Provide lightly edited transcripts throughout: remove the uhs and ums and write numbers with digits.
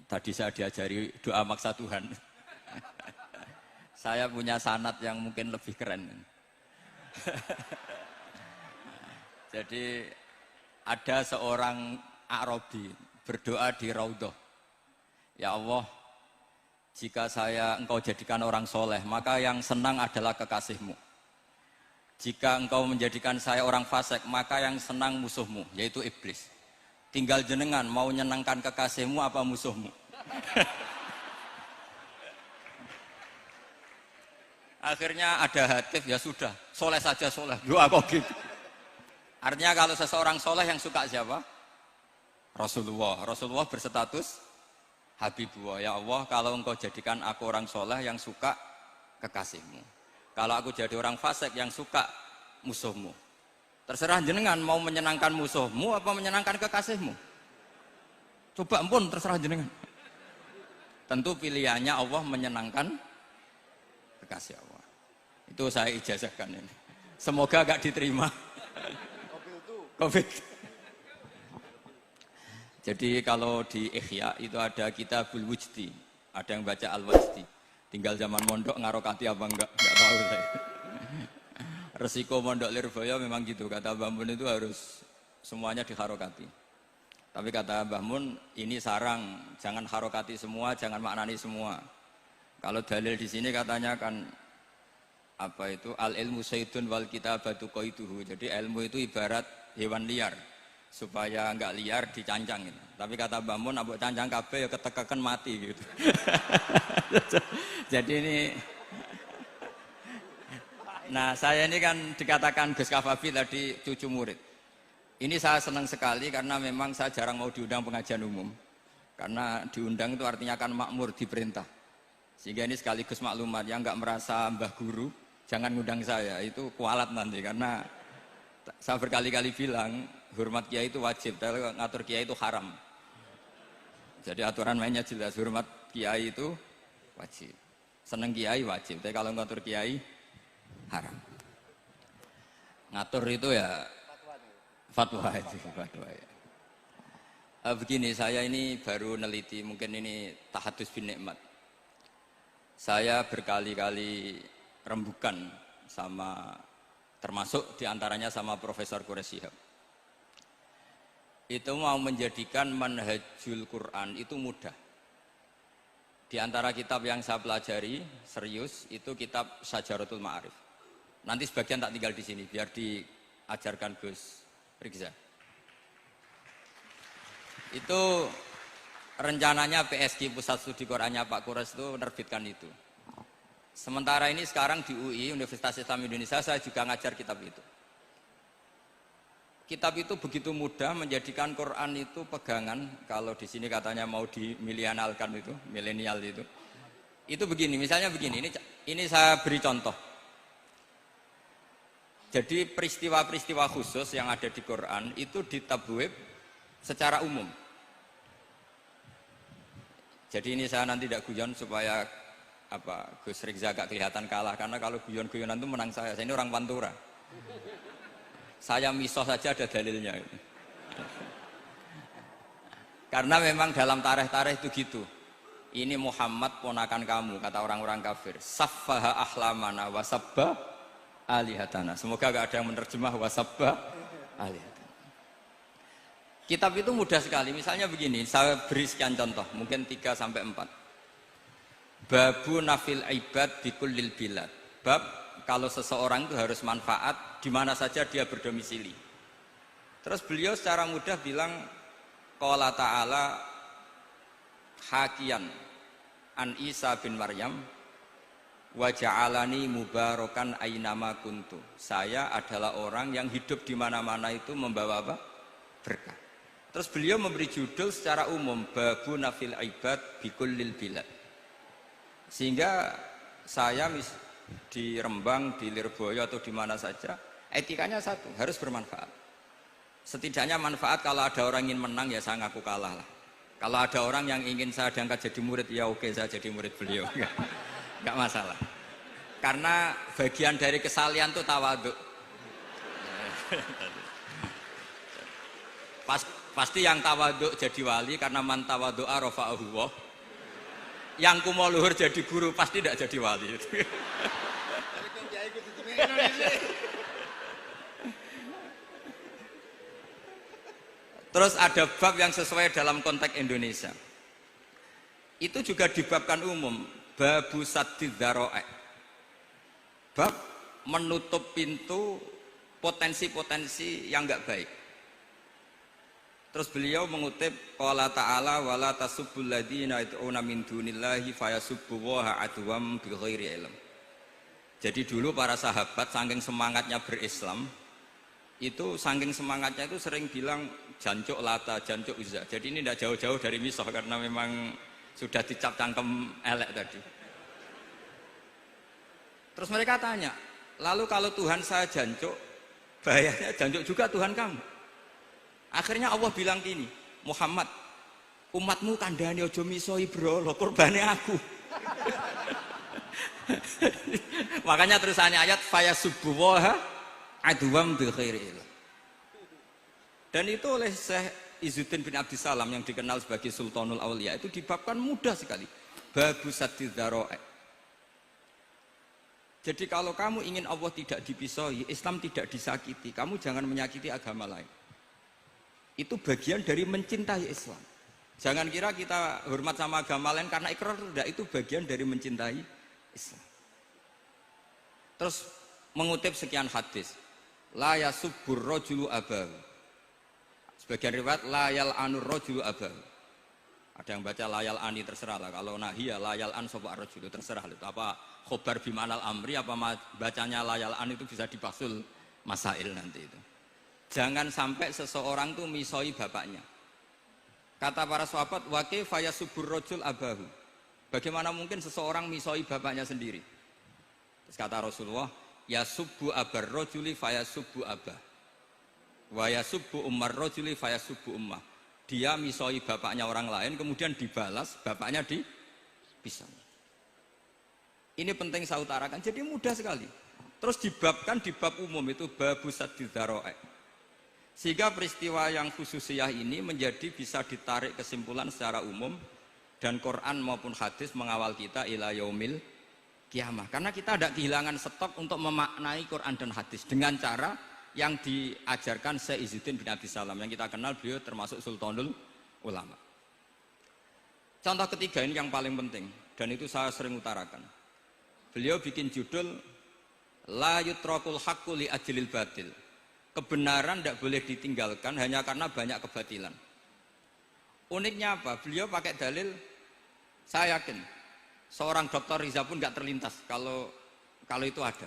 Tadi saya diajari doa maksa Tuhan. Saya punya sanad yang mungkin lebih keren. Jadi ada seorang Arabi berdoa di Raudhah. Ya Allah, jika engkau jadikan orang soleh, maka yang senang adalah kekasihmu. Jika engkau menjadikan saya orang fasik, maka yang senang musuhmu, yaitu iblis. Tinggal jenengan mau menyenangkan kekasihmu apa musuhmu. Akhirnya ada hatif, ya sudah, soleh saja soleh, doa kok gitu. Artinya kalau seseorang soleh yang suka siapa? Rasulullah. Rasulullah berstatus Habibullah. Ya Allah, kalau engkau jadikan aku orang soleh yang suka kekasihmu. Kalau aku jadi orang fasik yang suka musuhmu. Terserah jenengan mau menyenangkan musuhmu apa menyenangkan kekasihmu. Coba ampun, terserah jenengan. Tentu pilihannya Allah menyenangkan kekasih Allah. Itu saya ijazahkan ini. Semoga agak diterima. Covid. Jadi kalau di Ihya itu ada Kitabul Wujdi, ada yang baca Al-Wajdi. Tinggal zaman mondok ngarokati apa enggak tahu saya. Resiko mondok Lirboyo memang gitu, kata Mbah Mun itu harus semuanya diharokati. Tapi kata Mbah Mun ini sarang, jangan harokati semua, jangan maknani semua. Kalau dalil di sini katanya kan apa itu al ilmu sayyidun wal kitabatu qaiduhu. Jadi ilmu itu ibarat hewan liar, supaya enggak liar dicancang gitu. Tapi kata Mbah Mun ambek cancang kabeh ya ketekeken mati gitu. Jadi ini nah saya ini kan dikatakan Gus Kafafi tadi cucu murid. Ini saya senang sekali karena memang saya jarang mau diundang pengajian umum. Karena diundang itu artinya kan makmur diperintah. Sehingga ini sekaligus maklumat yang enggak merasa mbah guru jangan ngundang saya, itu kualat nanti karena saya berkali-kali bilang hormat kiai itu wajib, tapi ngatur kiai itu haram. Jadi aturan mainnya jelas, hormat kiai itu wajib, seneng kiai wajib, tapi kalau ngatur kiai haram. Ngatur itu ya fatwa itu fatwa ya. Begini, saya ini baru neliti, mungkin ini tahadus bin nikmat. Saya berkali-kali rembukan sama, termasuk diantaranya sama Profesor Quraish Shihab. Itu mau menjadikan manhajul Quran itu mudah. Di antara kitab yang saya pelajari serius itu kitab Syajaratul Ma'arif. Nanti sebagian tak tinggal di sini biar diajarkan Gus Rikza. Itu rencananya PSG Pusat Studi Qurannya Pak Quraish itu menerbitkan itu. Sementara ini sekarang di UI Universitas Islam Indonesia saya juga ngajar kitab itu. Kitab itu begitu mudah menjadikan Quran itu pegangan. Kalau di sini katanya mau dimilenialkan itu, milenial itu. Itu begini, misalnya begini. Ini saya beri contoh. Jadi peristiwa-peristiwa khusus yang ada di Quran itu ditabwib secara umum. Jadi ini saya nanti tidak guyon supaya Gus Rikza agak kelihatan kalah, karena kalau guyon-guyonan itu menang saya ini orang Pantura. Saya misoh saja ada dalilnya. Karena memang dalam tarikh-tarikh itu gitu. Ini Muhammad ponakan kamu, kata orang-orang kafir. Saffaha ahlamana wasabba alihatana. Semoga gak ada yang menerjemah wasabba alihatana. Kitab itu mudah sekali. Misalnya begini, saya beri sekian contoh, mungkin 3 sampai 4. Babu nafil ibad bikullil bilad. Bab kalau seseorang itu harus manfaat di mana saja dia berdomisili. Terus beliau secara mudah bilang qala ta'ala hakian an Isa bin Maryam wa ja'alani mubarakan ainama kuntu. Saya adalah orang yang hidup di mana-mana itu membawa apa? Berkah. Terus beliau memberi judul secara umum babu nafil ibad bikullil bilad. Sehingga saya di Rembang, di Lirboyo atau di mana saja, etikanya satu, harus bermanfaat. Setidaknya manfaat kalau ada orang ingin menang ya saya ngaku kalah lah. Kalau ada orang yang ingin saya diangkat jadi murid ya oke, saya jadi murid beliau. Enggak masalah. Karena bagian dari kesalian itu tawaduk. Pasti yang tawaduk jadi wali karena man tawadu'a rafa'ahu Allah. Yang kumo luhur jadi guru pasti tidak jadi wali. Terus ada bab yang sesuai dalam konteks Indonesia. Itu juga dibabkan umum, babu saddid dzara'i. Bab menutup pintu potensi-potensi yang enggak baik. Terus beliau mengutip qala ta'ala wala tasubbul ladzina yad'una min dunillahi fayasubbullaha adwam bighairi ilm. Jadi dulu para sahabat saking semangatnya berislam, itu saking semangatnya itu sering bilang jancuk Lata, jancuk Uzza. Jadi ini tidak jauh-jauh dari misoh karena memang sudah dicap cangkem elek tadi. Terus mereka tanya, lalu kalau Tuhan saya jancuk, bahayanya jancuk juga Tuhan kamu. Akhirnya Allah bilang gini, Muhammad, umatmu kandhani aja misoi bro, lo kurbane aku. Makanya terusannya ayat fayasubbuha adwam bil khairi. Dan itu oleh Syekh Izzuddin bin Abdissalam yang dikenal sebagai Sultanul Aulia itu dibabkan mudah sekali. Babu saddid dzara'i. Jadi kalau kamu ingin Allah tidak dipisahi, Islam tidak disakiti, kamu jangan menyakiti agama lain. Itu bagian dari mencintai Islam. Jangan kira kita hormat sama agama lain karena ikrar, tidak, itu bagian dari mencintai Islam. Terus mengutip sekian hadis, la yasubbur rajulu abahu. Sebagian riwayat la yal'anur rajulu abahu. Ada yang baca la yal'ani, terserah lah. Kalau nahia la yal'an sapa rajulu, terserah itu apa khobar bimanal amri apa bacanya la yal'an itu bisa dipasul masail nanti itu. Jangan sampai seseorang tuh misoi bapaknya. Kata para sahabat, wa kaifa yasubbur rajul abahu. Bagaimana mungkin seseorang misoi bapaknya sendiri? Terus kata Rasulullah, yasubbu abar rajuli fayasubbu abah. Wa yasubbu ummar rajuli fayasubbu ummah. Dia misoi bapaknya orang lain kemudian dibalas bapaknya dipisah. Ini penting saya utarakan. Jadi mudah sekali. Terus dibabkan di bab umum itu babu saddid dzara'i. Sehingga peristiwa yang khususiyah ini menjadi bisa ditarik kesimpulan secara umum dan Quran maupun hadis mengawal kita ila yaumil kiamah. Karena kita tidak kehilangan stok untuk memaknai Quran dan hadis dengan cara yang diajarkan Syekh Izzuddin bin Abdissalam yang kita kenal, beliau termasuk Sultanul Ulama. Contoh ketiga ini yang paling penting dan itu saya sering utarakan. Beliau bikin judul la yutrakul haqqu li ajlil batil. Kebenaran tidak boleh ditinggalkan hanya karena banyak kebatilan. Uniknya apa? Beliau pakai dalil, saya yakin seorang dokter Riza pun nggak terlintas kalau itu ada.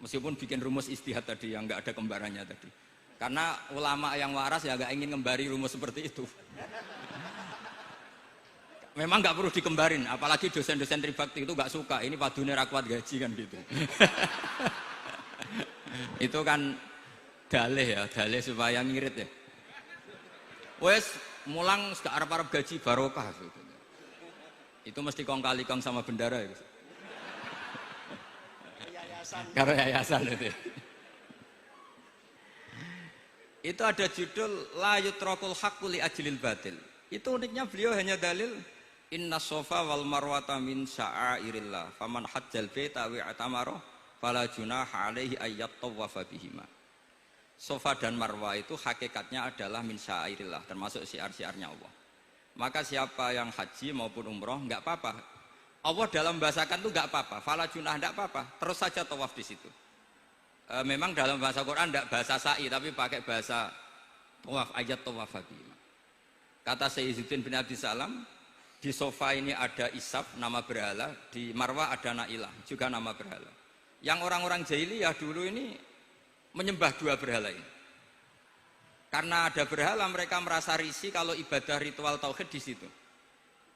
Meskipun bikin rumus istihad tadi yang nggak ada kembarannya tadi. Karena ulama yang waras ya nggak ingin ngembari rumus seperti itu. Memang nggak perlu dikembarin, apalagi dosen-dosen tribakti itu nggak suka. Ini padune ra kuat gaji kan gitu. Itu kan dalih ya, dalih supaya ngirit ya. Wes mulang gak arep-arep gaji barokah gitu. Itu mesti kong kali kong sama bendara itu. Karo yayasan itu. Itu ada judul la yutrakul haqqu li ajlil batil. Itu uniknya beliau hanya dalil inna sofa wal marwata min sya'airillah faman hajjal baita wa atamara fala junaha alaihi ayyat tawafa bihima. Sofa dan Marwah itu hakikatnya adalah min sya'airillah, termasuk syiar-syiarnya Allah. Maka siapa yang haji maupun umroh enggak apa-apa. Allah dalam bahasakan itu enggak apa-apa, fala junah enggak apa-apa, terus saja tawaf di situ. Memang dalam bahasa Quran enggak bahasa sa'i tapi pakai bahasa tawaf, ayat tawafa bihima. Kata Syekh Izzuddin bin Abdissalam, di sofa ini ada Isab nama berhala, di Marwah ada Nailah juga nama berhala. Yang orang-orang jahiliyah dulu ini menyembah dua berhala ini. Karena ada berhala mereka merasa risih kalau ibadah ritual tauhid di situ.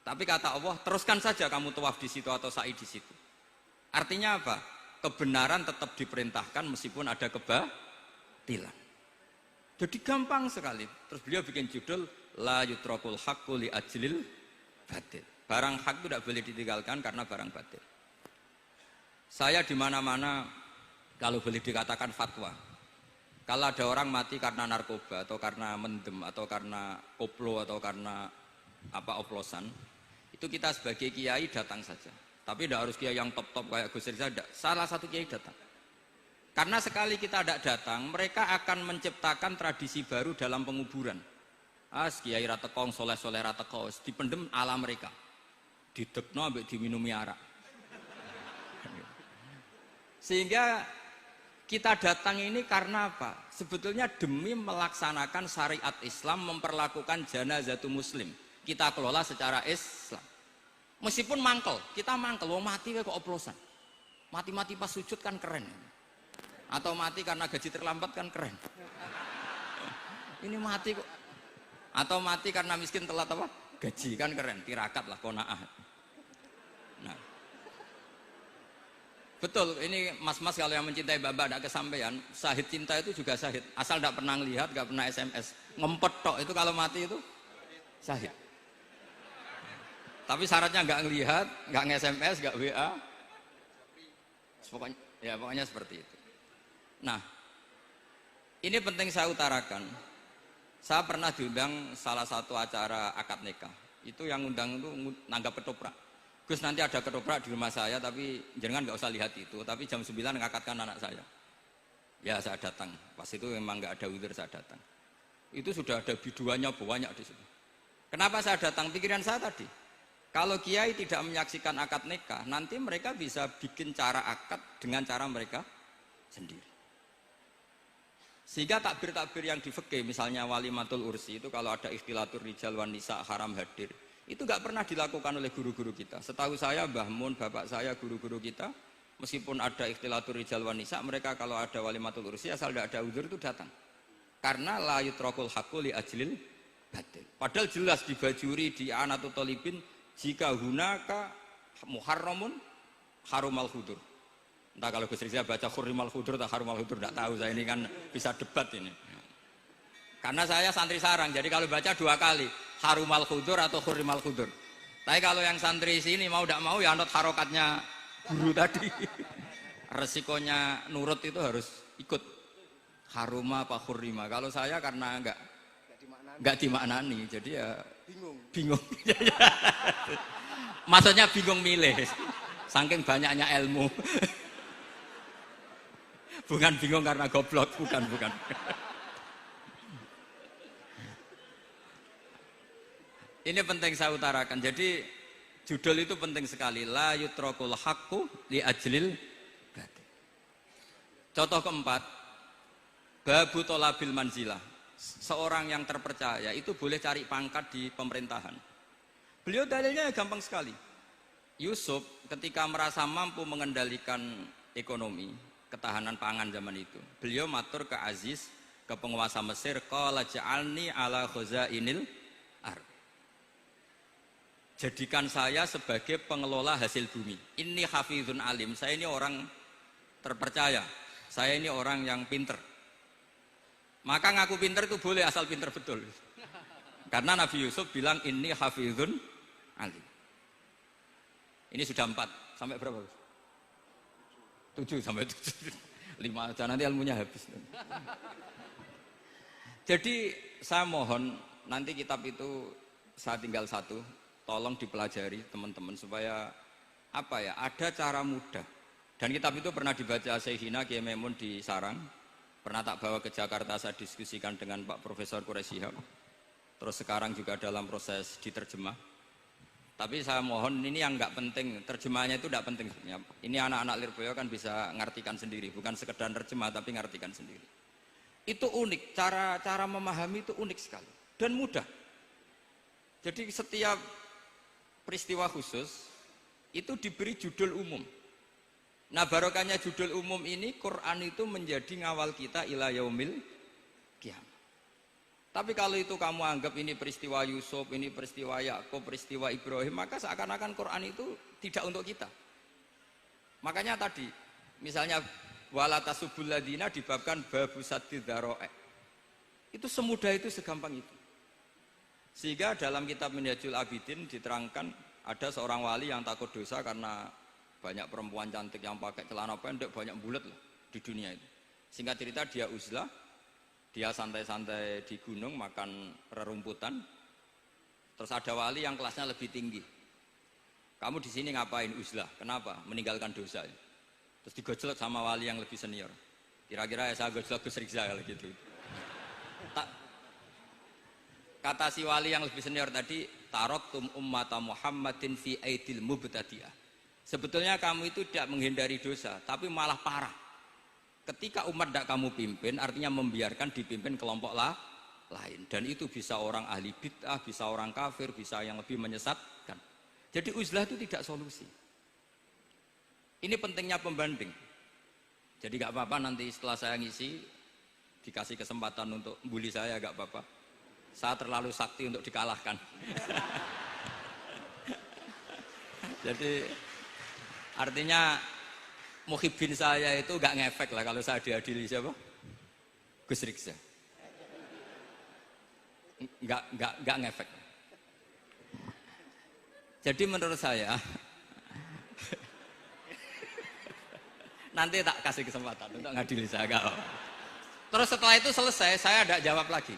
Tapi kata Allah, teruskan saja kamu tawaf di situ atau sa'i di situ. Artinya apa? Kebenaran tetap diperintahkan meskipun ada kebatilan. Jadi gampang sekali. Terus beliau bikin judul la yutrakul haqqu li ajlil batil. Barang hak itu tidak boleh ditinggalkan karena barang batil. Saya di mana-mana kalau boleh dikatakan fatwa. Kalau ada orang mati karena narkoba atau karena mendem atau karena koplo atau karena oplosan, itu kita sebagai kiai datang saja. Tapi tidak harus kiai yang top-top kayak Gus Rizal, salah satu kiai datang. Karena sekali kita tidak datang, mereka akan menciptakan tradisi baru dalam penguburan. Kiai ratekong, soleh-soleh ratekong, dipendem ala mereka. Didekno ambek diminumi arak. Sehingga kita datang ini karena apa? Sebetulnya demi melaksanakan syariat Islam, memperlakukan janazatu muslim. Kita kelola secara Islam. Meskipun mangkel, kita mangkel, wong mati kok oplosan. Mati-mati pas sujud kan keren. Atau mati karena gaji terlambat kan keren. Ini mati kok. Atau mati karena miskin telat apa? Gaji kan keren, tirakat lah, konaah. Nah. Betul, ini mas-mas kalau yang mencintai Mbak tidak kesampaian, syahid cinta itu juga syahid. Asal tidak pernah lihat, tidak pernah SMS. Ngempet tok, itu kalau mati itu syahid. Tapi syaratnya nggak ngelihat, nggak nge-SMS, nggak WA. Pokoknya seperti itu. Nah, ini penting saya utarakan. Saya pernah diundang salah satu acara akad nikah. Itu yang undang itu nanggap ketoprak. Gus, nanti ada ketoprak di rumah saya, tapi jangan nggak usah lihat itu. Tapi jam 9 ngakatkan anak saya. Ya saya datang. Pas itu memang nggak ada udzur, saya datang. Itu sudah ada biduannya banyak di situ. Kenapa saya datang? Pikiran saya tadi. Kalau kiai tidak menyaksikan akad nikah, nanti mereka bisa bikin cara akad dengan cara mereka sendiri. Sehingga takbir-takbir yang di fikih, misalnya walimatul ursi itu kalau ada ikhtilatur rijal wan nisa haram hadir. Itu nggak pernah dilakukan oleh guru-guru kita. Setahu saya, Mbah Mun, bapak saya, guru-guru kita, meskipun ada ikhtilatur rijal wan nisa, mereka kalau ada walimatul ursi asal tidak ada udzur itu datang. Karena la yutrokul haqqu li ajlil batil. Padahal jelas di Bajuri, di Anatut Thalibin, jika hunaka muharramun harumal hudur. Entah kalau Gus Rizal baca hurrimal hudur atau harumal hudur, tidak tahu. Saya ini kan bisa debat ini. Karena saya santri sarang, jadi kalau baca 2 kali, harumal khudur atau hurrimal khudur. Tapi kalau yang santri sini mau tidak mau ya anut harokatnya guru tadi. Resikonya nurut itu harus ikut. Haruma apa hurrima. Kalau saya karena enggak dimaknani, jadi ya bingung. Maksudnya bingung milih. Saking banyaknya ilmu. Bukan bingung karena goblok, bukan. Ini penting saya utarakan. Jadi judul itu penting sekali. La yutrokul haqqu li ajlil batil. Contoh keempat, babu tolabil manzilah. Seorang yang terpercaya itu boleh cari pangkat di pemerintahan. Beliau dalilnya gampang sekali. Yusuf ketika merasa mampu mengendalikan ekonomi, ketahanan pangan zaman itu, beliau matur ke Aziz, ke penguasa Mesir, qala ja'alni ala khazainil ardh. Jadikan saya sebagai pengelola hasil bumi. Ini hafizun alim, saya ini orang terpercaya, saya ini orang yang pinter. Maka ngaku pinter itu boleh asal pinter betul. Karena Nabi Yusuf bilang ini hafizun alim. Ini sudah 4, sampai berapa? 7 sampai 7. 5 aja nanti ilmunya habis. Jadi saya mohon nanti kitab itu saya tinggal 1. Tolong dipelajari teman-teman supaya ada cara mudah. Dan kitab itu pernah dibaca Syekhina Kiai Maimun di Sarang, pernah tak bawa ke Jakarta, saya diskusikan dengan Pak Profesor Quraish Shihab. Terus sekarang juga dalam proses diterjemah. Tapi saya mohon ini yang nggak penting, terjemahnya itu tidak penting sebenarnya. Ini anak-anak Lirboyo kan bisa ngartikan sendiri, bukan sekedar terjemah tapi ngartikan sendiri. Itu unik, cara memahami itu unik sekali dan mudah. Jadi setiap peristiwa khusus itu diberi judul umum. Nah barokahnya judul umum ini, Quran itu menjadi ngawal kita ila yaumil qiyamah. Tapi kalau itu kamu anggap ini peristiwa Yusuf, ini peristiwa Yakub, peristiwa Ibrahim, maka seakan-akan Quran itu tidak untuk kita. Makanya tadi misalnya wala tasubul ladina dibabkan babu saddid dzara'i. Itu semudah itu, segampang itu. Sehingga dalam kitab Minhajul Abidin diterangkan ada seorang wali yang takut dosa karena banyak perempuan cantik yang pakai celana pendek, banyak bulat lah di dunia itu. Singkat cerita dia uzlah, Dia santai-santai di gunung makan rerumputan. Terus ada wali yang kelasnya lebih tinggi. Kamu di sini ngapain uzlah? Kenapa? Meninggalkan dosa. Terus digojlok sama wali yang lebih senior. Kira-kira ya saya gojlok Gus Rizal kalau gitu. Kata si wali yang lebih senior tadi, taraktum ummata Muhammadin fi aidil mubtadi'ah. Sebetulnya kamu itu tidak menghindari dosa, tapi malah parah. Ketika umat tidak kamu pimpin, artinya membiarkan dipimpin kelompok lain. Dan itu bisa orang ahli bid'ah, bisa orang kafir, bisa yang lebih menyesatkan. Jadi uzlah itu tidak solusi. Ini pentingnya pembanding. Jadi gak apa-apa nanti setelah saya ngisi, dikasih kesempatan untuk bully saya, gak apa-apa. Saya terlalu sakti untuk dikalahkan. Jadi artinya muhibin saya itu gak ngefek lah kalau saya diadili siapa? Gus Riksa. Gak ngefek. Jadi menurut saya nanti tak kasih kesempatan untuk ngadili saya. Gak. Terus setelah itu selesai, saya tidak jawab lagi.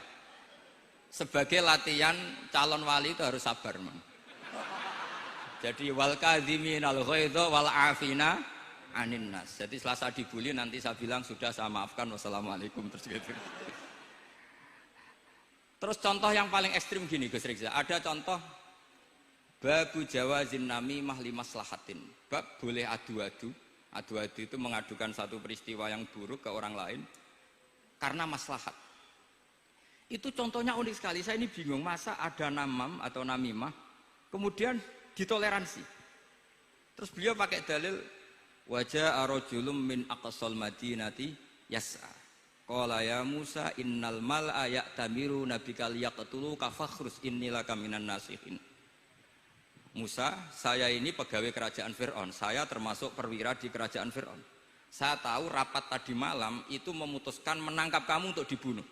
Sebagai latihan calon wali itu harus sabar, man. Jadi wal kadhiminal ghaidha wal afina anin nas. Jadi setelah saya dibully nanti saya bilang sudah saya maafkan, wassalamualaikum, terus gitu. Terus contoh yang paling ekstrim gini Gus Rizal, ada contoh babu jawazin namimah limaslahatin. Bab boleh adu-adu. Adu-adu itu mengadukan satu peristiwa yang buruk ke orang lain karena maslahat. Itu contohnya unik sekali. Saya ini bingung, masa ada namam atau namimah kemudian ditoleransi. Terus beliau pakai dalil wajah arojulum min aqsal madinati yas'a. Qala ya Musa innal mal'a ya'tamiru nabikal yaqtulu kafakhrus innilaka minan nasihin. Musa, saya ini pegawai kerajaan Fir'aun. Saya termasuk perwira di kerajaan Fir'aun. Saya tahu rapat tadi malam itu memutuskan menangkap kamu untuk dibunuh.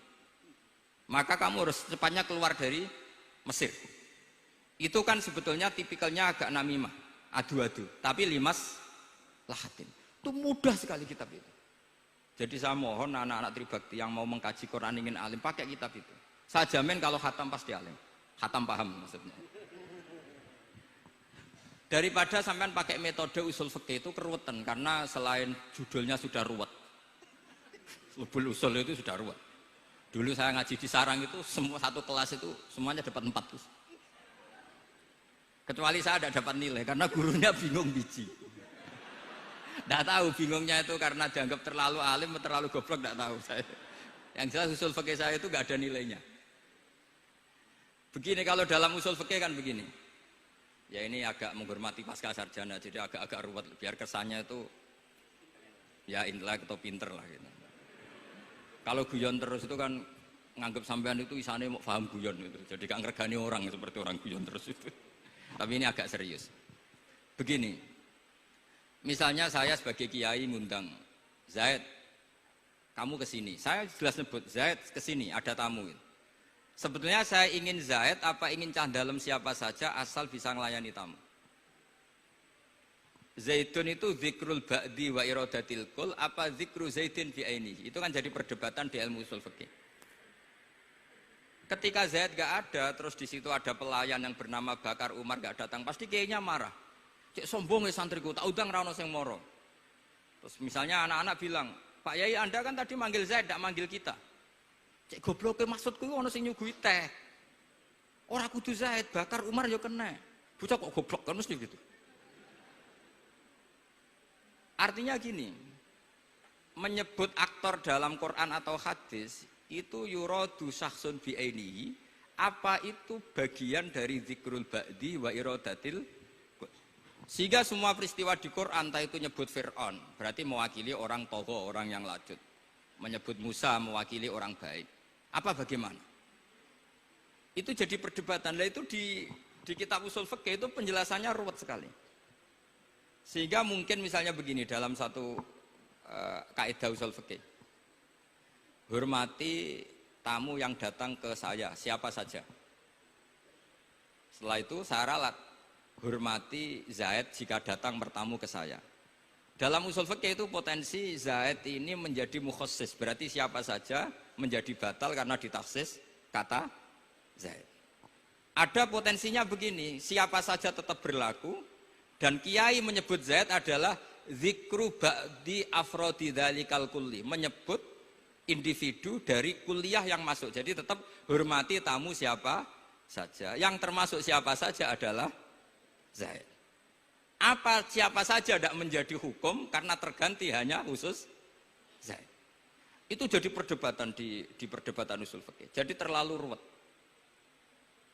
Maka kamu harus secepatnya keluar dari Mesir. Itu kan sebetulnya tipikalnya agak namimah, adu-adu, tapi limas lahatin. Itu mudah sekali kitab itu. Jadi saya mohon anak-anak tribakti yang mau mengkaji Quran ingin alim pakai kitab itu. Saya jamin kalau khatam pasti alim. Khatam paham maksudnya. Daripada sampean pakai metode usul fikih itu keruwetan karena selain judulnya sudah ruwet. Ulul usul itu sudah ruwet. Dulu saya ngaji di sarang itu semua satu kelas itu semuanya dapat 4 terus. Kecuali saya tidak dapat nilai karena gurunya bingung biji. Tidak tahu bingungnya itu karena dianggap terlalu alim atau terlalu goblok, tidak tahu saya. Yang jelas usul fikih saya itu nggak ada nilainya. Begini kalau dalam usul fikih kan begini. Ya ini agak menghormati pasca sarjana, jadi agak-agak ruwet biar kesannya itu ya intelek atau pinter lah gitu. Kalau guyon terus itu kan nganggap sampean itu isane mau paham guyon itu. Jadi gak ngergani orang seperti orang guyon terus itu. Tapi ini agak serius. Begini. Misalnya saya sebagai kiai ngundang Zaid, kamu ke sini. Saya jelas sebut Zaid ke sini, ada tamu. Sebetulnya saya ingin Zaid apa ingin cah dalam siapa saja asal bisa melayani tamu. Zaidun itu zikrul ba'di wa iradatil kul apa zikru zaidin fi aini. Itu kan jadi perdebatan di ilmu usul fikih. Ketika Zaid gak ada, terus di situ ada pelayan yang bernama Bakar Umar gak datang, pasti kayaknya marah. Cek sombong ya santriku, tak udang ra ono sing moro. Terus misalnya anak-anak bilang, Pak Yai Anda kan tadi manggil Zaid, gak manggil kita. Cek goblok maksudku ono sing nyuguhi teh. Ora kudu Zaid, Bakar Umar ya kena. Bocah kok goblok kan mesti gitu. Artinya gini, menyebut aktor dalam Quran atau hadis itu yuradu syakhsun bi'ainihi, apa itu bagian dari zikrul ba'di wa iradatil. Sehingga semua peristiwa di Quran entah itu nyebut Fir'aun berarti mewakili orang tokoh, orang yang lanjut. Menyebut Musa mewakili orang baik. Apa bagaimana? Itu jadi perdebatan. Lah itu di kitab usul fikih itu penjelasannya ruwet sekali. Sehingga mungkin misalnya begini dalam satu kaidah usul fikih. Hormati tamu yang datang ke saya, siapa saja. Setelah itu saya ralat. Hormati Zaid jika datang bertamu ke saya. Dalam usul fikih itu potensi Zaid ini menjadi mukhassis, berarti siapa saja menjadi batal karena ditaksis kata Zaid. Ada potensinya begini, siapa saja tetap berlaku dan kiai menyebut Zaid adalah zikru ba'di afrodi dzalikal kulli, menyebut individu dari kuliah yang masuk. Jadi tetap hormati tamu siapa saja. Yang termasuk siapa saja adalah Zaid. Apa siapa saja tidak menjadi hukum karena terganti hanya khusus Zaid. Itu jadi perdebatan di perdebatan usul fikih. Jadi terlalu ruwet.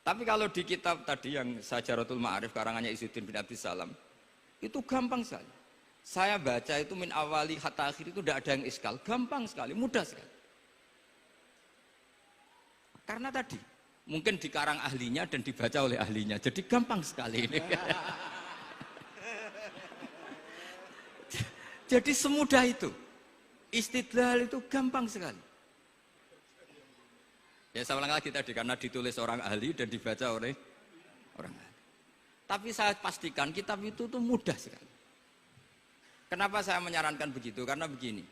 Tapi kalau di kitab tadi yang Syajaratul Ma'arif karangannya Izzuddin bin Abdissalam, itu gampang sekali. Saya baca itu min awali hatta akhir itu tidak ada yang iskal, gampang sekali, mudah sekali. Karena tadi mungkin dikarang ahlinya dan dibaca oleh ahlinya, jadi gampang sekali ini. Jadi semudah itu. Istidlal itu gampang sekali. Ya saya ulang lagi tadi, karena ditulis orang ahli dan dibaca oleh orang ahli. Tapi saya pastikan kitab itu tuh mudah sekali. Kenapa saya menyarankan begitu? Karena begini.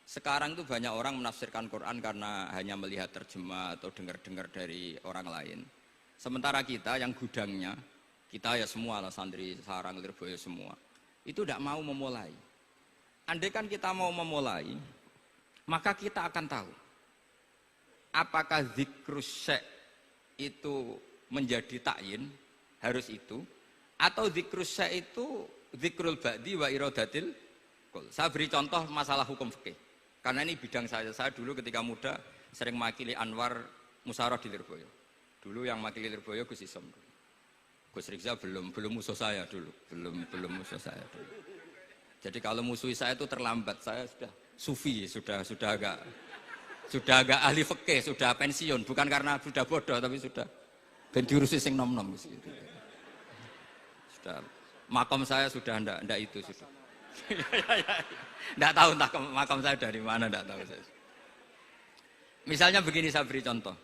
Sekarang itu banyak orang menafsirkan Quran karena hanya melihat terjemah atau dengar-dengar dari orang lain. Sementara kita yang gudangnya, kita ya semua lah, santri, sarang, lirboyo semua, itu tidak mau memulai. Andai kan kita mau memulai, maka kita akan tahu apakah zikrus syek itu menjadi takyin, harus itu, atau zikrus syek itu zikrul ba'di wa iradatil kul. Saya beri contoh masalah hukum fikih, karena ini bidang saya. Saya dulu ketika muda sering makili Anwar Musyawarah di Lirboyo. Dulu yang makili Lirboyo Gus Isom. Gus Rizal belum musuh saya dulu, belum musuh saya dulu. Jadi kalau musuh saya itu terlambat, saya sudah sufi, sudah agak ahli fikih, sudah pensiun, bukan karena sudah bodoh, tapi sudah ben diurusi sing nom-nom gitu. Sudah makom saya sudah ndak itu sudah. Ndak tahu entah makom saya dari mana, ndak tahu saya. Misalnya begini, saya beri contoh.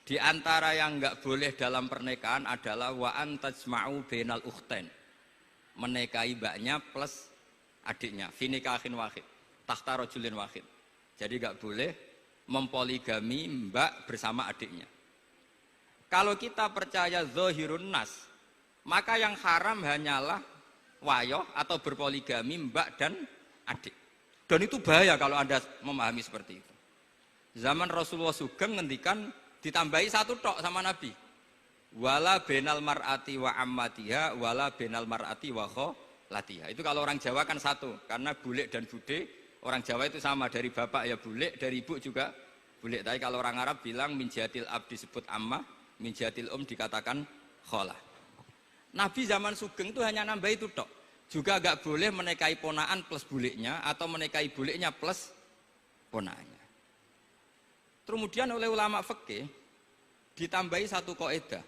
Di antara yang nggak boleh dalam pernikahan adalah wa antajma'u bainal ukhtain. Menikahi mbaknya plus adiknya, fi nikahin wahid, tahta rajulin wahid. Jadi nggak boleh mempoligami mbak bersama adiknya. Kalau kita percaya zahirun nas, maka yang haram hanyalah wayoh atau berpoligami mbak dan adik. Dan itu bahaya kalau Anda memahami seperti itu. Zaman Rasulullah Sugeng ngendikan ditambahi satu tok sama Nabi. Wala benal mar'ati wa ammatiha wala benal mar'ati wa kholatiha. Itu kalau orang Jawa kan satu, karena bulik dan bude orang Jawa itu sama, dari bapak ya bulik, dari ibu juga bulik. Tapi kalau orang Arab bilang min jihatil ab disebut ammah, min jihatil dikatakan kholah. Nabi zaman Sugeng itu hanya nambah itu tok. Juga agak boleh menikahi ponaan plus buliknya atau menikahi buliknya plus ponaannya. Kemudian oleh ulama fikih ditambahi satu kaidah.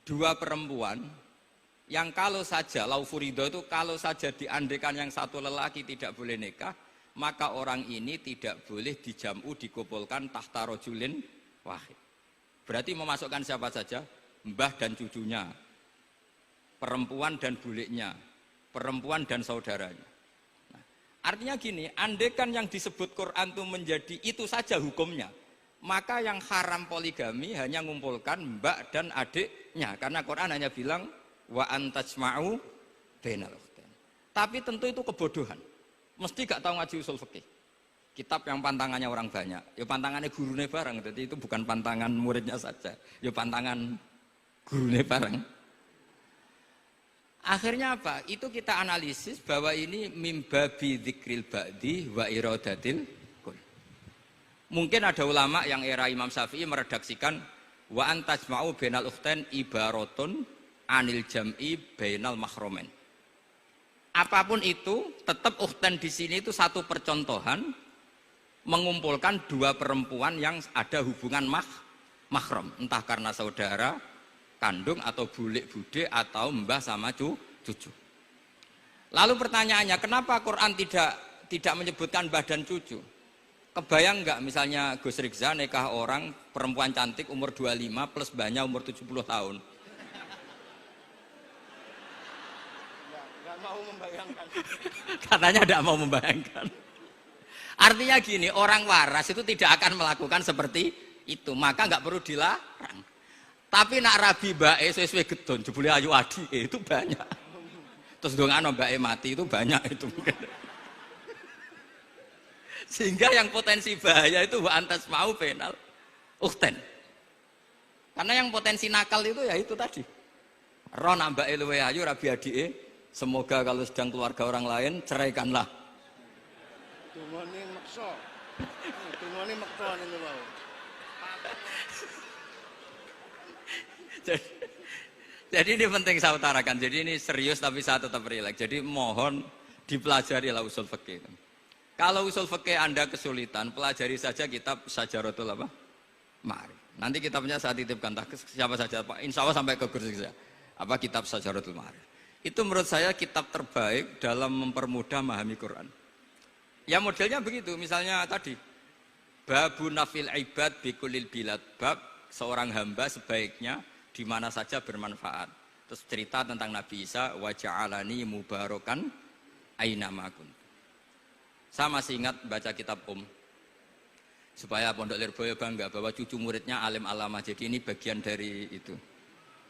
Dua perempuan yang kalau saja laufurido itu kalau saja diandekan yang satu lelaki tidak boleh nikah, maka orang ini tidak boleh dijamu dikumpulkan tahta rajulin wahid. Berarti memasukkan siapa saja? Mbah dan cucunya, perempuan dan buliknya, perempuan dan saudaranya. Nah, artinya gini, andekan yang disebut Quran itu menjadi itu saja hukumnya, maka yang haram poligami hanya mengumpulkan mbak dan adiknya, karena Quran hanya bilang wa antajma'u bainal ukhtain. Tapi tentu itu kebodohan. Mesti gak tahu ngaji usul fikih. Kitab yang pantangannya orang banyak, ya pantangannya gurune bareng. Jadi itu bukan pantangan muridnya saja, ya pantangan gurune bareng. Akhirnya apa? Itu kita analisis bahwa ini mimbabi dzikril ba'di wa iradatil kul. Mungkin ada ulama yang era Imam Syafi'i meredaksikan wa antajma'u bainal ukhtain ibaratun anil jam'i bainal mahromen. Apapun itu, tetap ukhtain di sini itu satu percontohan mengumpulkan dua perempuan yang ada hubungan mahram, entah karena saudara kandung atau bulik bude atau mbah sama cucu. Lalu pertanyaannya, kenapa Quran tidak menyebutkan mbah dan cucu? Kebayang nggak misalnya Gus Rizza nikah orang perempuan cantik umur 25 plus mbahnya umur 70 tahun? Nggak mau membayangkan. Katanya tidak mau membayangkan. Artinya gini, orang waras itu tidak akan melakukan seperti itu, maka nggak perlu dilarang. Tapi nak rabi bae sesuai gedon, jebule ayu adi itu banyak. Terus dongano bae mati itu banyak itu. Sehingga yang potensi bahaya itu wa antas mau penal ukten. Karena yang potensi nakal itu ya itu tadi. Roh nambah luwe ayu rabi adike, semoga kalau sedang keluarga orang lain ceraikanlah. Tungone maksa. Tungone maksa niku wae. Jadi ini penting saya utarakan. Jadi ini serius tapi saya tetap rileks. Jadi mohon dipelajari lah usul fikih. Kalau usul fikih Anda kesulitan, pelajari saja kitab Syajaratul apa? Ma'arif. Nanti kitabnya saya titipkan siapa saja Pak. Insya Allah sampai ke kursi saya. Apa kitab Syajaratul Ma'arif. Itu menurut saya kitab terbaik dalam mempermudah memahami Quran. Ya modelnya begitu, misalnya tadi babu nafil ibad bikulil bilad, bab seorang hamba sebaiknya di mana saja bermanfaat. Terus cerita tentang Nabi Isa, wa ja'alani mubarakan aina ma kuntu. Saya masih ingat baca kitab supaya Pondok Lirboyo bangga bahwa cucu muridnya alim alama. Jadi ini bagian dari itu.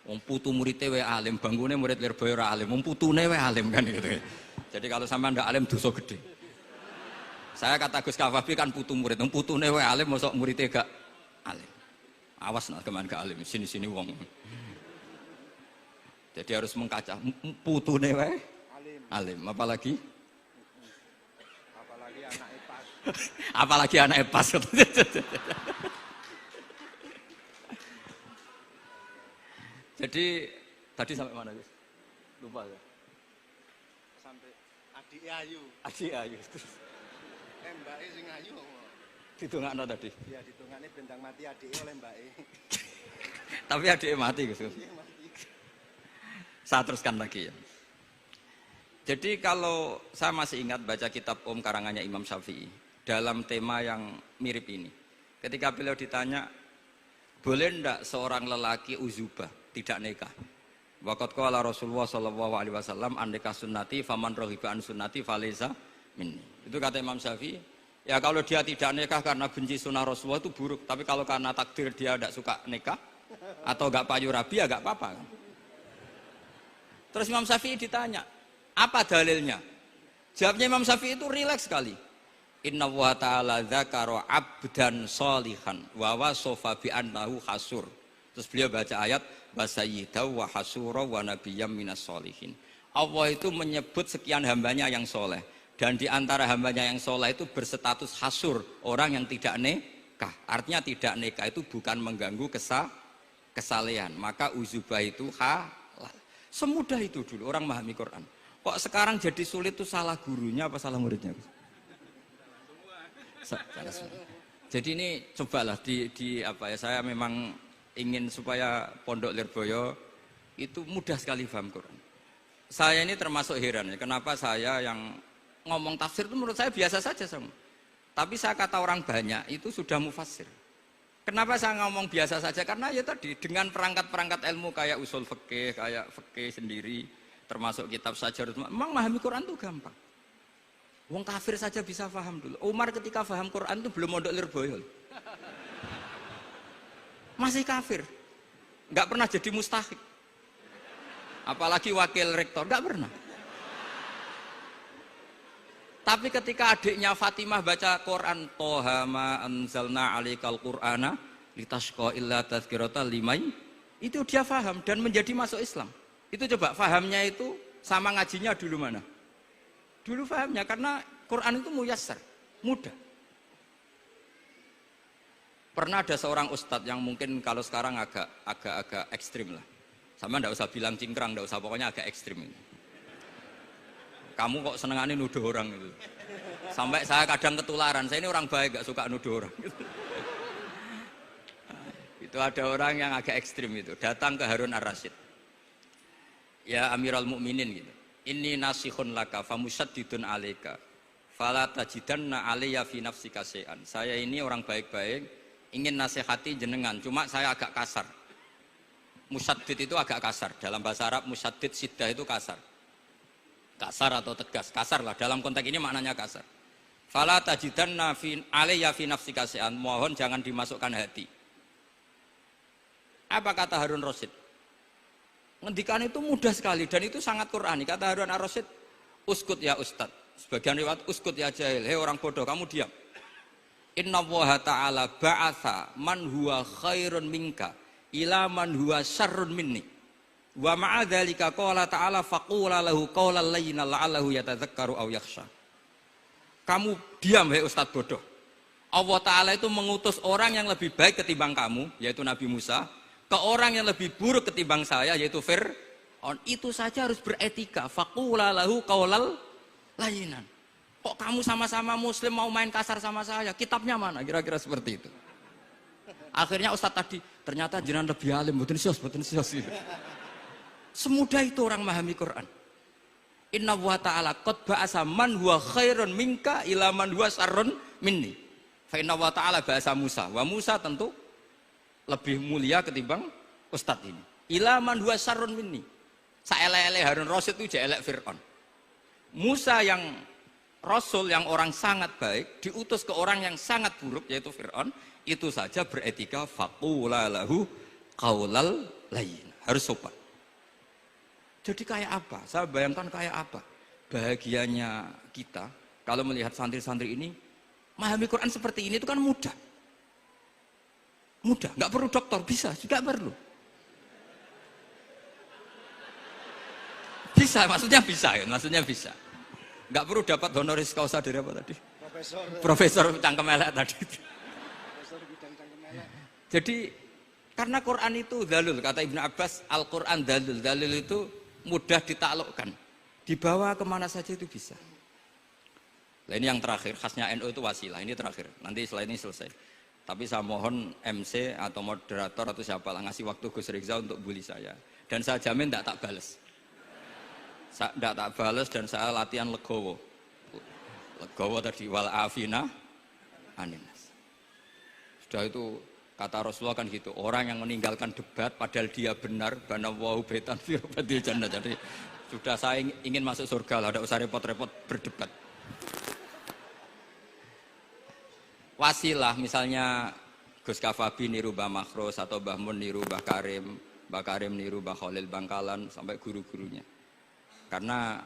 Wong putu muridnya we alim, bangkune murid Lirboyo ora alim, wong putune we alim kan gitu. Jadi kalau sampean ndak alim dosa gede. Saya kata Gus Kafabi kan putu murid, wong putune we alim mosok muridnya gak alim. Awas nak keman gak alim, sini-sini wong. Jadi harus mengkaca, putune we alim, apalagi Anak pas. apalagi anak pas. Jadi tadi sampai mana Gus? Lupa ya. Sampai adik ayu. Adik ayu. Mbake sing ayu. Ditungakno tadi. Ya ditungane bentang mati adike oleh mbake. Tapi adike mati Gus. Saya teruskan lagi ya. Jadi kalau saya masih ingat baca kitab karangannya Imam Syafi'i dalam tema yang mirip ini. Ketika beliau ditanya, boleh ndak seorang lelaki uzubah tidak nikah? Waqat qala Rasulullah sallallahu alaihi wasallam an nikah sunnati faman rahiba an sunnati falaysa minni. Itu kata Imam Syafi'i. Ya kalau dia tidak nikah karena benci sunnah Rasulullah itu buruk. Tapi kalau karena takdir dia tidak suka nikah atau gak payu rabi ya gak apa-apa. Terus Imam Syafi'i ditanya, apa dalilnya? Jawabnya Imam Syafi'i itu rileks sekali. Inna wa ta'ala dzakara abdan sholihan wa wasofa bi annahu hasur. Terus beliau baca ayat wa sayyidaw wa hasura wa nabiyyam minas sholihin. Allah itu menyebut sekian hambanya yang soleh. Dan di antara hambanya yang soleh itu berstatus hasur, orang yang tidak nikah. Artinya tidak nikah itu bukan mengganggu kesalehan. Maka uzubah itu halal. Semudah itu dulu orang memahami Quran. Kok sekarang jadi sulit itu salah gurunya apa salah muridnya? Jadi ini cobalah di apa ya, saya memang ingin supaya Pondok Lirboyo itu mudah sekali paham Quran. Saya ini termasuk heran ya, kenapa saya yang ngomong tafsir itu menurut saya biasa saja sama. Tapi saya kata orang banyak itu sudah mufassir. Kenapa saya ngomong biasa saja? Karena ya tadi dengan perangkat-perangkat ilmu kayak usul fikih, kayak fikih sendiri, termasuk kitab Syajaratul Ma'arif, memang memahami Quran itu gampang. Wong kafir saja bisa paham dulu. Umar ketika paham Quran itu belum Pondok Lirboyo. Masih kafir. Enggak pernah jadi mustahik. Apalagi wakil rektor, enggak pernah. Tapi ketika adiknya Fatimah baca Quran, Toha ma anzalna alaikal Qur'ana litashqa illa tazkiratan liman, itu dia paham dan menjadi masuk Islam. Itu coba fahamnya itu sama ngajinya dulu mana? Dulu fahamnya karena Quran itu muyassar, mudah. Pernah ada seorang ustadz yang mungkin kalau sekarang agak ekstrim lah. Sama ndak usah bilang cingkrang, ndak usah, pokoknya agak ekstrim ini. Kamu kok senengannya nuduh orang itu. Sampai saya kadang ketularan, saya ini orang baik gak suka nuduh orang. Itu ada orang yang agak ekstrim itu, datang ke Harun Ar-Rasyid. Ya Amirul Mukminin gitu. Inni nasihun laka famusaddidun alaika. Fala tajidanna alayya fi nafsika syai'an. Saya ini orang baik-baik, ingin nasihati jenengan, cuma saya agak kasar. Musaddid itu agak kasar. Dalam bahasa Arab musaddid siddah itu kasar. Kasar atau tegas, kasar lah dalam konteks ini maknanya kasar. Fala tajidanna fi alayya fi nafsika syai'an, mohon jangan dimasukkan hati. Apa kata Harun Rasyid? Ngendikan itu mudah sekali dan itu sangat Qur'ani. Kata Harun Rasyid, uskut ya ustad. Sebagian riwayat uskut ya jahil. Hei orang bodoh, kamu diam. Inna Allaha ta'ala ba'atha man huwa khairun minka ila man huwa syarrun minni. Wa ma'a dzalika qala ta'ala faqula lahu qawlan layyinan la'allahu yatadzakkaru aw yakhsha. Kamu diam hei ustad bodoh. Allah Ta'ala itu mengutus orang yang lebih baik ketimbang kamu, yaitu Nabi Musa, ke orang yang lebih buruk ketimbang saya, yaitu Fir'aun. Itu saja harus beretika. Faqula lahu qawlan layyinan. Kok kamu sama-sama muslim mau main kasar sama saya? Kitabnya mana? Kira-kira seperti itu. Akhirnya Ustadz tadi, ternyata jenengan lebih alim, boten sios. Semudah itu orang memahami Quran. Inna wa ta'ala qad ba'asa man huwa khairun minka ila man huwa syarrun minni. Fa inna wa ta'ala ba'asa Musa. Wa Musa tentu lebih mulia ketimbang Ustadz ini. Ila man huwa syarrun minni. Saelek-elek Harun Rasyid itu jelek Fir'aun. Musa yang Rasul yang orang sangat baik diutus ke orang yang sangat buruk yaitu Fir'aun, itu saja beretika faqula lahu qaulal layyin, harus sopan. Jadi kayak apa? Saya bayangkan kayak apa bahagianya kita kalau melihat santri-santri ini memahami Quran seperti ini. Itu kan mudah, nggak perlu dokter, bisa juga perlu. Bisa, maksudnya bisa. Nggak perlu dapat honoris causa dari apa tadi? Profesor cangkem elek tadi. Profesor bidang cangkem elek. Jadi karena Quran itu dalil, kata Ibnu Abbas, Al-Quran dalil. Dalil itu mudah ditaklukkan. Dibawa kemana saja itu bisa. Nah ini yang terakhir, khasnya NU itu wasilah. Ini terakhir, nanti setelah ini selesai. Tapi saya mohon MC atau moderator atau siapalah ngasih waktu Gus Rizal untuk bully saya. Dan saya jamin tidak tak balas. Tidak tak balas dan saya latihan legowo tadi wal afina aninas. Sudah itu kata Rasulullah kan gitu, orang yang meninggalkan debat padahal dia benar banawahu betan fi rabbil jannah. Jadi sudah saya ingin masuk surga lah, tidak usah repot-repot berdebat. Wasilah misalnya Gus Kafabi niru Mbah Makhros atau Mbah Mun niru Mbah Karim niru Mbah Khalil Bangkalan sampai guru-gurunya. Karena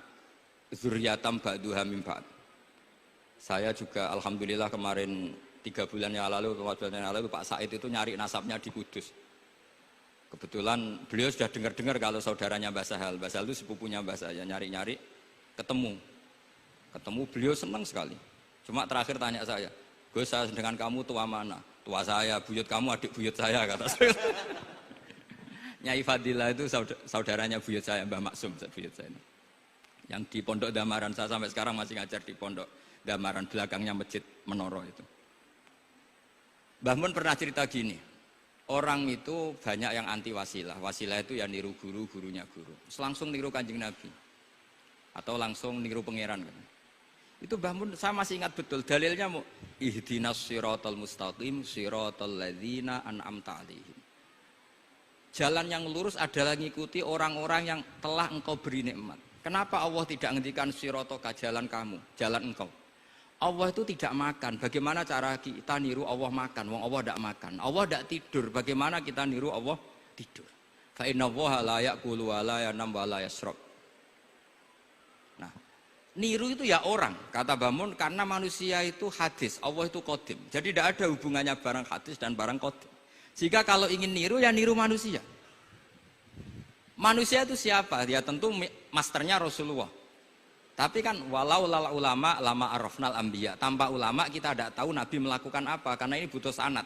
zuriyatam ba'duha min ba'd. Saya juga alhamdulillah kemarin 3 bulan yang lalu, 4 bulan yang lalu Pak Said itu nyari nasabnya di Kudus. Kebetulan beliau sudah dengar-dengar kalau saudaranya Mbah Sahal. Mbah Sahal itu sepupunya Mbah saya, nyari-nyari ketemu beliau senang sekali. Cuma terakhir tanya saya, Gus saya dengan kamu tua mana? Tua saya, buyut kamu adik buyut saya, kata saya. Nyai Fadilah itu saudaranya buyut saya, Mbah Maksum buyut saya. Yang di Pondok Damaran, saya sampai sekarang masih ngajar di Pondok Damaran, belakangnya Masjid Menoro itu. Mbah Mun pernah cerita gini, orang itu banyak yang anti wasilah. Wasilah itu ya niru guru, gurunya guru. Langsung niru Kanjeng Nabi. Atau langsung niru pangeran kan. Itu Mbah Mun, saya masih ingat betul, dalilnya mau ihdinas siratal mustaqim siratal ladzina an'amta 'alaihim. Jalan yang lurus adalah mengikuti orang-orang yang telah engkau beri nikmat. Kenapa Allah tidak ngendikan siratoka, jalan kamu, jalan engkau? Allah itu tidak makan. Bagaimana cara kita niru Allah makan? Wong Allah tidak makan. Allah tidak tidur. Bagaimana kita niru Allah tidur? Fa inna Allaha la ya'kulu wa la yanam wa la yashrab. Nah, niru itu ya orang, kata Bamun, karena manusia itu hadis, Allah itu qadim. Jadi tidak ada hubungannya barang hadis dan barang qadim. Jika kalau ingin niru ya niru manusia. Manusia itu siapa? Ya tentu masternya Rasulullah. Tapi kan walau lala ulama lama arafnal anbiya. Tanpa ulama kita tidak tahu Nabi melakukan apa karena ini butuh sanad.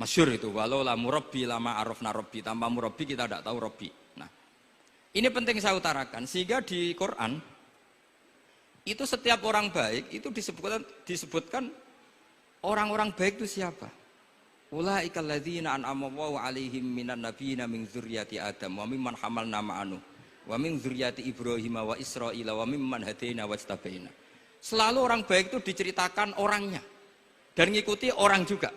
Masyhur itu walau la murabbi lama arafna rabbi. Tanpa murabbi kita tidak tahu rabbi. Nah, ini penting saya utarakan sehingga di Quran itu setiap orang baik itu disebutkan orang-orang baik itu siapa? Ulaikal ladzina an'ama Allahu 'alaihim minan nabiyina min dzurriyyati Adam wa mimman hamalna ma'anu wa min dzurriyyati Ibrahim wa Israila wa mimman hadaina wajtabaina. Selalu orang baik itu diceritakan orangnya dan ngikuti orang juga.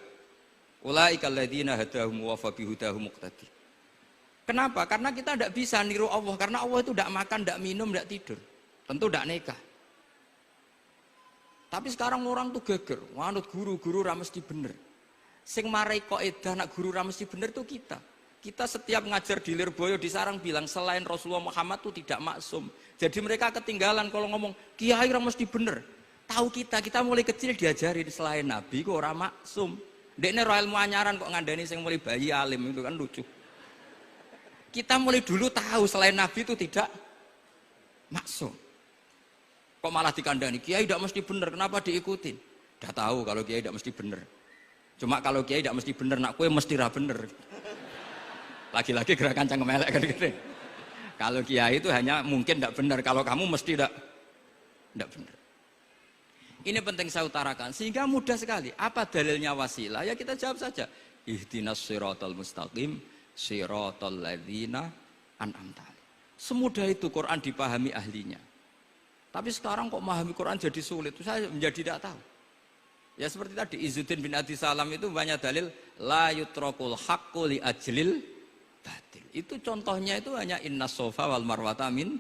Ulaikal ladzina hadahum wa fa bihudahum muqtadi. Kenapa? Karena kita tidak bisa niru Allah karena Allah itu tidak makan, tidak minum, tidak tidur. Tentu tidak nikah. Tapi sekarang orang tuh geger, nganut guru-guru ra mesti bener. Sing marai kaidah nak guru ra mesti bener tuh kita. Kita setiap ngajar di Lirboyo di Sarang bilang selain Rasulullah Muhammad tuh tidak maksum. Jadi mereka ketinggalan kalau ngomong kiai ra mesti bener. Tahu kita mulai kecil diajarin selain Nabi kok ora maksum. Dekne ro ilmu anyaran kok ngandani sing mulai bayi alim itu kan lucu. Kita mulai dulu tahu selain Nabi itu tidak maksum. Kok malah dikandani kiai tidak mesti bener, kenapa diikutin? Udah tahu kalau kiai tidak mesti bener. Cuma kalau kiai tidak mesti bener, nak kue mesti ra bener. Lagi-lagi gerakan cangkem elek kan gitu. Kalau kiai itu hanya mungkin tidak bener, kalau kamu mesti tidak bener. Ini penting saya utarakan sehingga mudah sekali. Apa dalilnya wasilah? Ya kita jawab saja. Ihdinas siratal mustaqim, siratal ladzina an'amta alaihim. Semudah itu Quran dipahami ahlinya. Tapi sekarang kok memahami Quran jadi sulit, saya menjadi tidak tahu. Ya seperti tadi Izzuddin bin Abi Salam itu banyak dalil la yutrakul haqqu li ajlil batil. Itu contohnya itu hanya innas sofa wal marwata min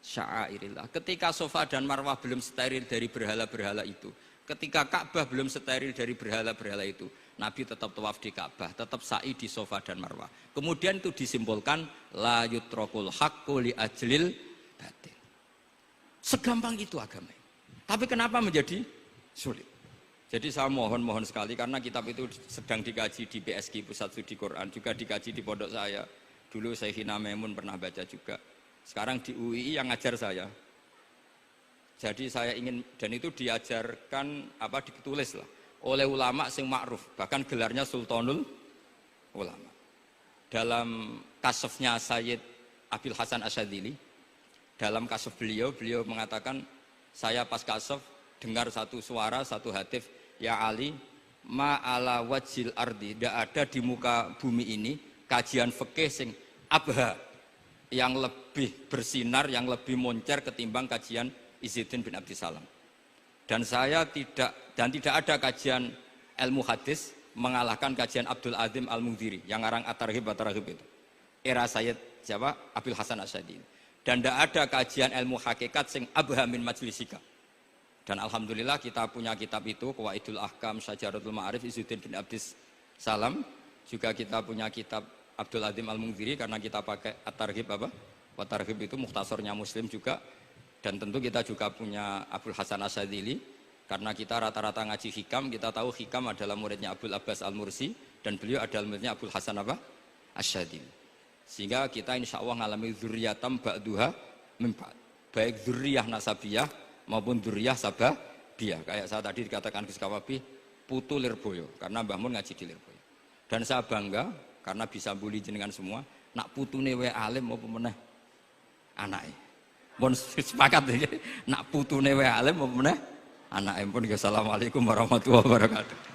sya'airillah. Ketika sofa dan marwah belum steril dari berhala-berhala itu, ketika Ka'bah belum steril dari berhala-berhala itu, Nabi tetap tawaf di Ka'bah, tetap sa'i di sofa dan marwah. Kemudian itu disimpulkan la yutrakul haqqu li ajlil batil. Segampang itu agama. Tapi kenapa menjadi sulit? Jadi saya mohon sekali karena kitab itu sedang dikaji di PSG Pusat Studi Quran, juga dikaji di pondok saya. Dulu Syekhina Maimun pernah baca juga. Sekarang di UII yang ngajar saya. Jadi saya ingin, dan itu diajarkan ditulis lah oleh ulama sing ma'ruf, bahkan gelarnya Sultanul Ulama. Dalam kasafnya Sayyid Abil Hasan Asyadzili, dalam kasaf beliau mengatakan, saya pas kasaf dengar satu suara, satu hadis, ya Ali, ma'ala wajil ardi, tidak ada di muka bumi ini kajian fikih sing abha, yang lebih bersinar, yang lebih moncer ketimbang kajian Izzuddin bin Abdi Salam. Dan tidak ada kajian ilmu hadis mengalahkan kajian Abdul Azim Al-Mundhiri yang ngarang At-Targhib itu. Era Sayyid siapa? Abil Hasan Asyadzili. Dan tidak ada kajian ilmu hakikat sing abha min majlisika. Dan alhamdulillah kita punya kitab itu, Qawaidul Ahkam, Syajaratul Ma'arif, Izzuddin bin Abdi Salam. Juga kita punya kitab Abdul Azim Al-Mundhiri karena kita pakai At-Targhib At-Targhib itu mukhtasornya Muslim juga. Dan tentu kita juga punya Abul Hasan Asyadzili karena kita rata-rata ngaji hikam, kita tahu hikam adalah muridnya Abdul Abbas Al-Mursi dan beliau adalah muridnya Abul Hasan Asyadzili. Sehingga kita insya Allah mengalami dzurriyatam ba'duha mimpa, baik dzurriyah nasabiyah maupun dzurriyah sababiyah. Kayak saya tadi dikatakan Gus Kawabi putu Lirboyo karena Mbah Mun ngaji di Lirboyo. Dan saya bangga karena bisa bully jenengan semua, nak putune wae alim maupun meneh anake. Mun sepakat iki, nak putune wae alim maupun meneh anake. Pun assalamualaikum warahmatullahi wabarakatuh.